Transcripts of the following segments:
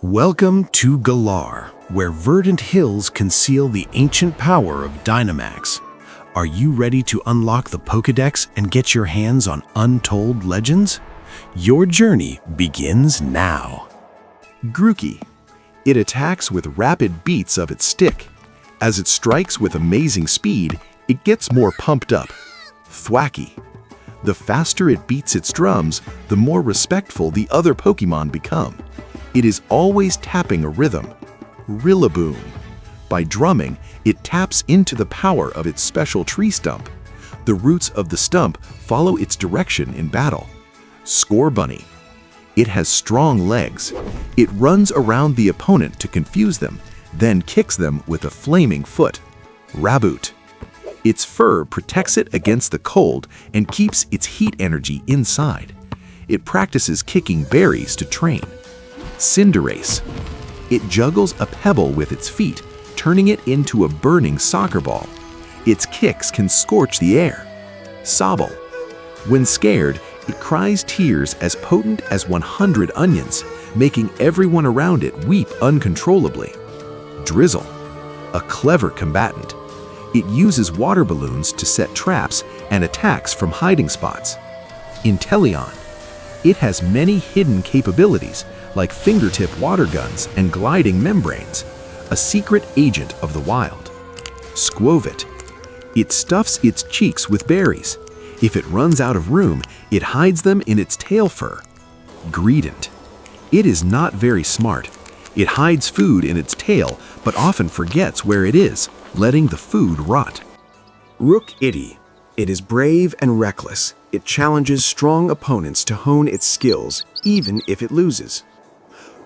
Welcome to Galar, where verdant hills conceal the ancient power of Dynamax. Are you ready to unlock the Pokédex and get your hands on untold legends? Your journey begins now. Grookey. It attacks with rapid beats of its stick. As it strikes with amazing speed, it gets more pumped up. Thwacky. The faster it beats its drums, the more respectful the other Pokémon become. It is always tapping a rhythm. Rillaboom. By drumming, it taps into the power of its special tree stump. The roots of the stump follow its direction in battle. Scorbunny. It has strong legs. It runs around the opponent to confuse them, then kicks them with a flaming foot. Raboot. Its fur protects it against the cold and keeps its heat energy inside. It practices kicking berries to train. Cinderace. It juggles a pebble with its feet, turning it into a burning soccer ball. Its kicks can scorch the air. Sobble. When scared, it cries tears as potent as 100 onions, making everyone around it weep uncontrollably. Drizzle. A clever combatant. It uses water balloons to set traps and attacks from hiding spots. Inteleon. It has many hidden capabilities, like fingertip water guns and gliding membranes, a secret agent of the wild. Skwovet. It stuffs its cheeks with berries. If it runs out of room, it hides them in its tail fur. Greedent. It is not very smart. It hides food in its tail, but often forgets where it is, letting the food rot. Rookidee. It is brave and reckless. It challenges strong opponents to hone its skills, even if it loses.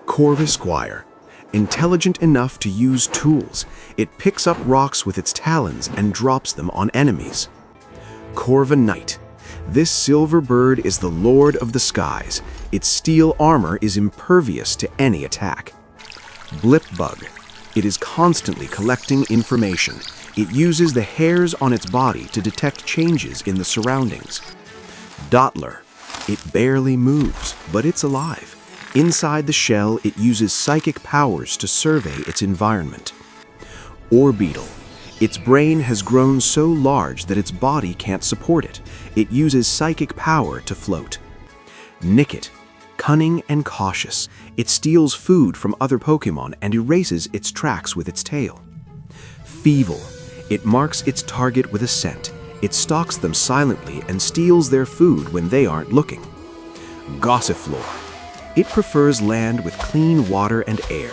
Corviknight. Intelligent enough to use tools, it picks up rocks with its talons and drops them on enemies. Corviknight. This silver bird is the lord of the skies. Its steel armor is impervious to any attack. Blipbug. It is constantly collecting information. It uses the hairs on its body to detect changes in the surroundings. Dottler. It barely moves, but it's alive. Inside the shell, it uses psychic powers to survey its environment. Orbeetle. Its brain has grown so large that its body can't support it. It uses psychic power to float. Nickit. Cunning and cautious. It steals food from other Pokémon and erases its tracks with its tail. Feeble. It marks its target with a scent. It stalks them silently and steals their food when they aren't looking. Gossifleur. It prefers land with clean water and air.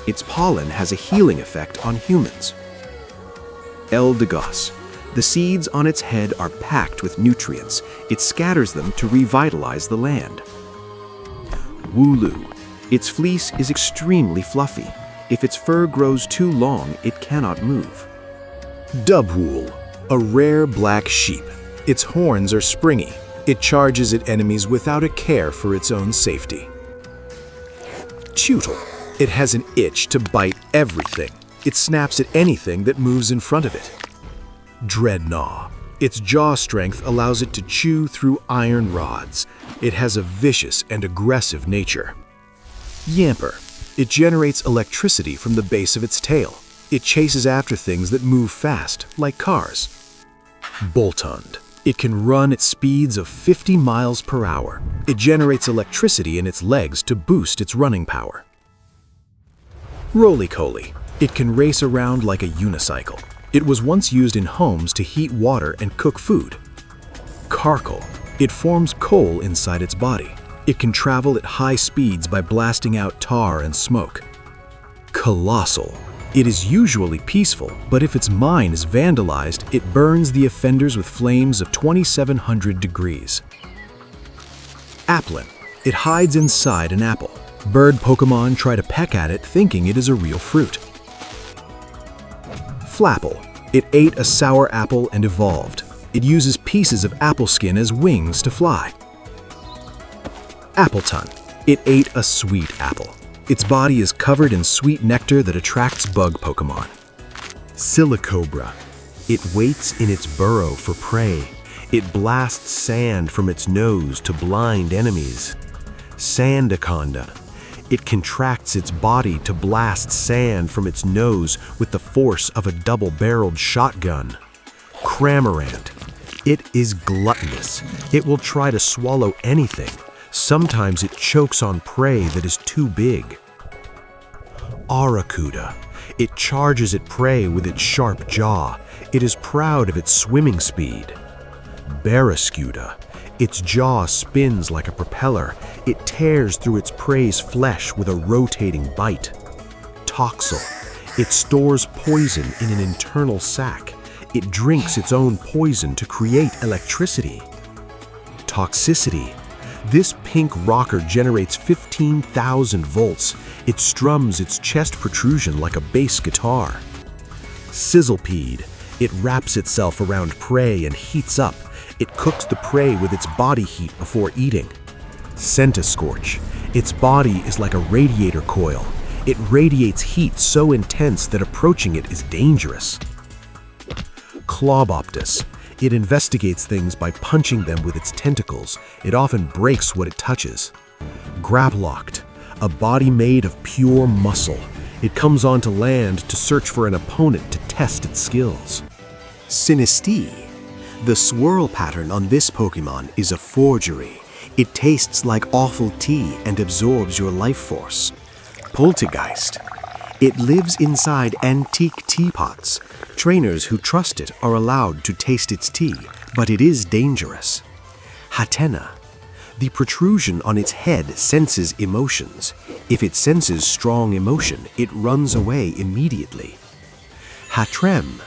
Its pollen has a healing effect on humans. Eldegoss. The seeds on its head are packed with nutrients. It scatters them to revitalize the land. Wooloo. Its fleece is extremely fluffy. If its fur grows too long, it cannot move. Dubwool, a rare black sheep. Its horns are springy. It charges at enemies without a care for its own safety. Tootle. It has an itch to bite everything. It snaps at anything that moves in front of it. Drednaw. Its jaw strength allows it to chew through iron rods. It has a vicious and aggressive nature. Yamper. It generates electricity from the base of its tail. It chases after things that move fast, like cars. Boltund. It can run at speeds of 50 miles per hour. It generates electricity in its legs to boost its running power. Rolycoly. It can race around like a unicycle. It was once used in homes to heat water and cook food. Carkle. It forms coal inside its body. It can travel at high speeds by blasting out tar and smoke. Colossal. It is usually peaceful, but if its mine is vandalized, it burns the offenders with flames of 2,700 degrees. Applin. It hides inside an apple. Bird Pokémon try to peck at it thinking it is a real fruit. Flapple. It ate a sour apple and evolved. It uses pieces of apple skin as wings to fly. Appletun. It ate a sweet apple. Its body is covered in sweet nectar that attracts bug Pokémon. Silicobra. It waits in its burrow for prey. It blasts sand from its nose to blind enemies. Sandaconda. It contracts its body to blast sand from its nose with the force of a double-barreled shotgun. Cramorant. It is gluttonous. It will try to swallow anything. Sometimes it chokes on prey that is too big. Arrokuda. It charges at prey with its sharp jaw. It is proud of its swimming speed. Barraskewda. Its jaw spins like a propeller. It tears through its prey's flesh with a rotating bite. Toxel. It stores poison in an internal sac. It drinks its own poison to create electricity. Toxicity. This pink rocker generates 15,000 volts. It strums its chest protrusion like a bass guitar. Sizzlepede. It wraps itself around prey and heats up. It cooks the prey with its body heat before eating. Centiskorch. Its body is like a radiator coil. It radiates heat so intense that approaching it is dangerous. Clawboptus. It investigates things by punching them with its tentacles. It often breaks what it touches. Graplocked. A body made of pure muscle. It comes onto land to search for an opponent to test its skills. Sinistee. The swirl pattern on this Pokemon is a forgery. It tastes like awful tea and absorbs your life force. Poltergeist. It lives inside antique teapots. Trainers who trust it are allowed to taste its tea, but it is dangerous. Hatena. The protrusion on its head senses emotions. If it senses strong emotion, it runs away immediately. Hatrem.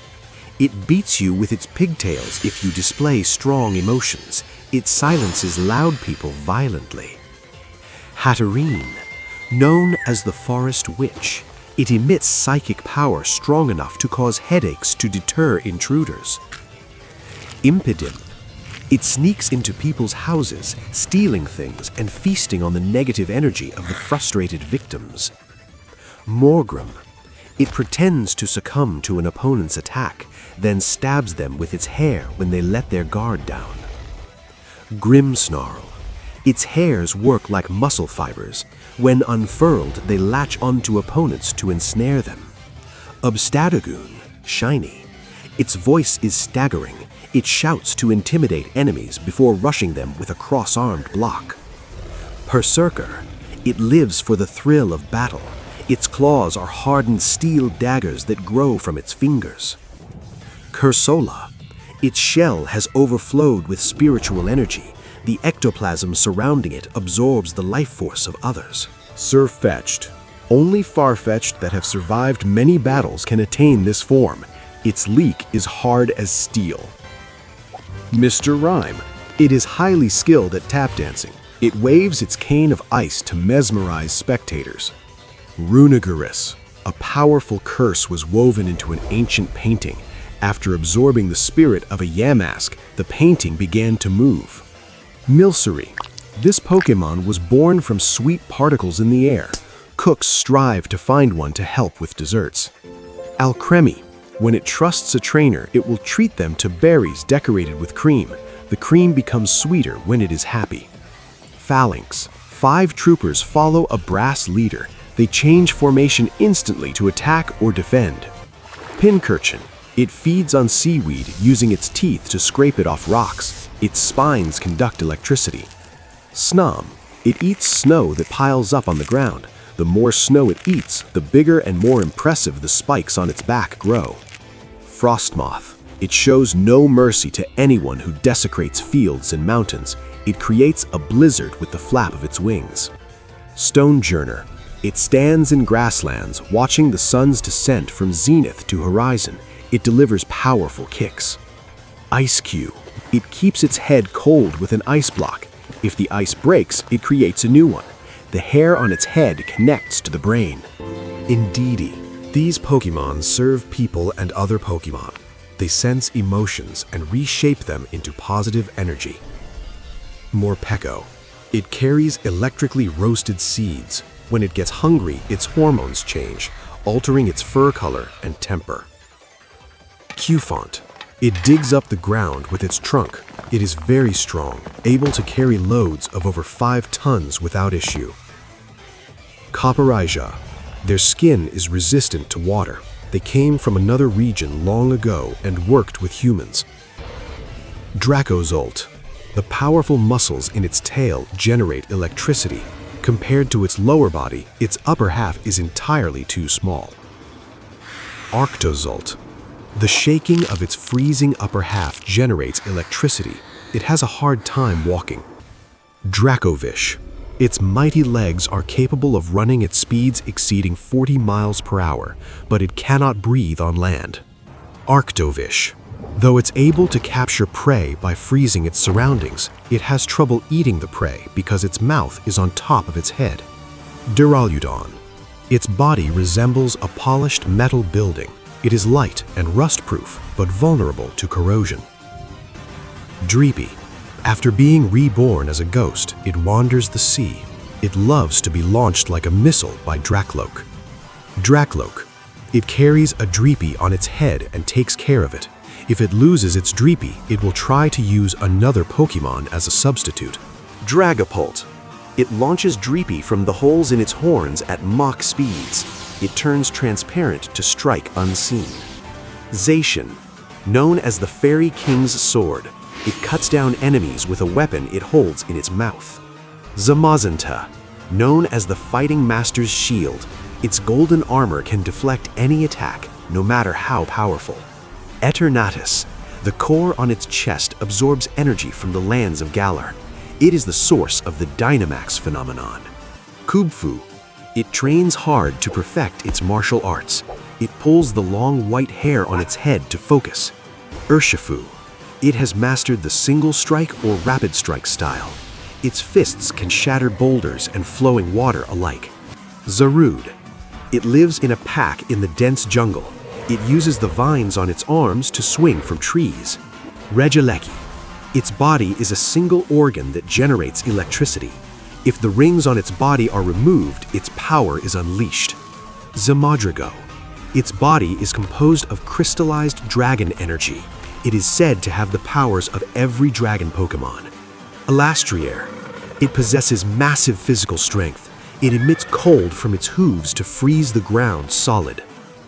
It beats you with its pigtails if you display strong emotions. It silences loud people violently. Hatterene. Known as the Forest Witch. It emits psychic power strong enough to cause headaches to deter intruders. Impidimp. It sneaks into people's houses, stealing things and feasting on the negative energy of the frustrated victims. Morgrem. It pretends to succumb to an opponent's attack, then stabs them with its hair when they let their guard down. Grimmsnarl. Its hairs work like muscle fibers. When unfurled, they latch onto opponents to ensnare them. Obstagoon. Shiny. Its voice is staggering. It shouts to intimidate enemies before rushing them with a cross-armed block. Berserker. It lives for the thrill of battle. Its claws are hardened steel daggers that grow from its fingers. Cursola. Its shell has overflowed with spiritual energy. The ectoplasm surrounding it absorbs the life force of others. Surfetched. Only Farfetch'd that have survived many battles can attain this form. Its leek is hard as steel. Mr. Rhyme. It is highly skilled at tap dancing. It waves its cane of ice to mesmerize spectators. Runerigus. A powerful curse was woven into an ancient painting. After absorbing the spirit of a Yamask, the painting began to move. Milcery. This Pokemon was born from sweet particles in the air. Cooks strive to find one to help with desserts. Alcremie. When it trusts a trainer, it will treat them to berries decorated with cream. The cream becomes sweeter when it is happy. Falinks. 5 troopers follow a brass leader. They change formation instantly to attack or defend. Pincurchin. It feeds on seaweed, using its teeth to scrape it off rocks. Its spines conduct electricity. Snom. It eats snow that piles up on the ground. The more snow it eats, the bigger and more impressive the spikes on its back grow. Frostmoth. It shows no mercy to anyone who desecrates fields and mountains. It creates a blizzard with the flap of its wings. Stonejourner. It stands in grasslands, watching the sun's descent from zenith to horizon. It delivers powerful kicks. Icecube. It keeps its head cold with an ice block. If the ice breaks, it creates a new one. The hair on its head connects to the brain. Indeedee. These Pokemon serve people and other Pokemon. They sense emotions and reshape them into positive energy. Morpeko. It carries electrically roasted seeds. When it gets hungry, its hormones change, altering its fur color and temper. Cufant. It digs up the ground with its trunk. It is very strong, able to carry loads of over 5 tons without issue. Copperija. Their skin is resistant to water. They came from another region long ago and worked with humans. Dracozolt. The powerful muscles in its tail generate electricity. Compared to its lower body, its upper half is entirely too small. Arctozolt. The shaking of its freezing upper half generates electricity. It has a hard time walking. Dracovish. Its mighty legs are capable of running at speeds exceeding 40 miles per hour, but it cannot breathe on land. Arctovish. Though it's able to capture prey by freezing its surroundings, it has trouble eating the prey because its mouth is on top of its head. Duraludon. Its body resembles a polished metal building. It is light and rust-proof, but vulnerable to corrosion. Dreepy. After being reborn as a ghost, it wanders the sea. It loves to be launched like a missile by Dracloak. Dracloak. It carries a Dreepy on its head and takes care of it. If it loses its Dreepy, it will try to use another Pokémon as a substitute. Dragapult. It launches Dreepy from the holes in its horns at Mach speeds. It turns transparent to strike unseen. Zacian. Known as the Fairy King's Sword, it cuts down enemies with a weapon it holds in its mouth. Zamazenta. Known as the Fighting Master's Shield, its golden armor can deflect any attack, no matter how powerful. Eternatus. The core on its chest absorbs energy from the lands of Galar. It is the source of the Dynamax phenomenon. Kubfu. It trains hard to perfect its martial arts. It pulls the long white hair on its head to focus. Urshifu. It has mastered the single strike or rapid strike style. Its fists can shatter boulders and flowing water alike. Zarude. It lives in a pack in the dense jungle. It uses the vines on its arms to swing from trees. Regieleki. Its body is a single organ that generates electricity. If the rings on its body are removed, its power is unleashed. Zamadrigo. Its body is composed of crystallized dragon energy. It is said to have the powers of every dragon Pokémon. Alastrier. It possesses massive physical strength. It emits cold from its hooves to freeze the ground solid.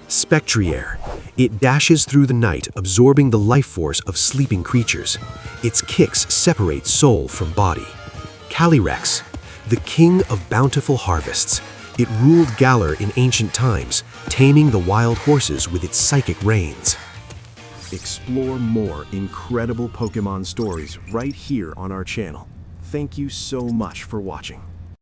Spectrier. It dashes through the night, absorbing the life force of sleeping creatures. Its kicks separate soul from body. Calyrex. The king of bountiful harvests. It ruled Galar in ancient times, taming the wild horses with its psychic reins. Explore more incredible Pokémon stories right here on our channel. Thank you so much for watching.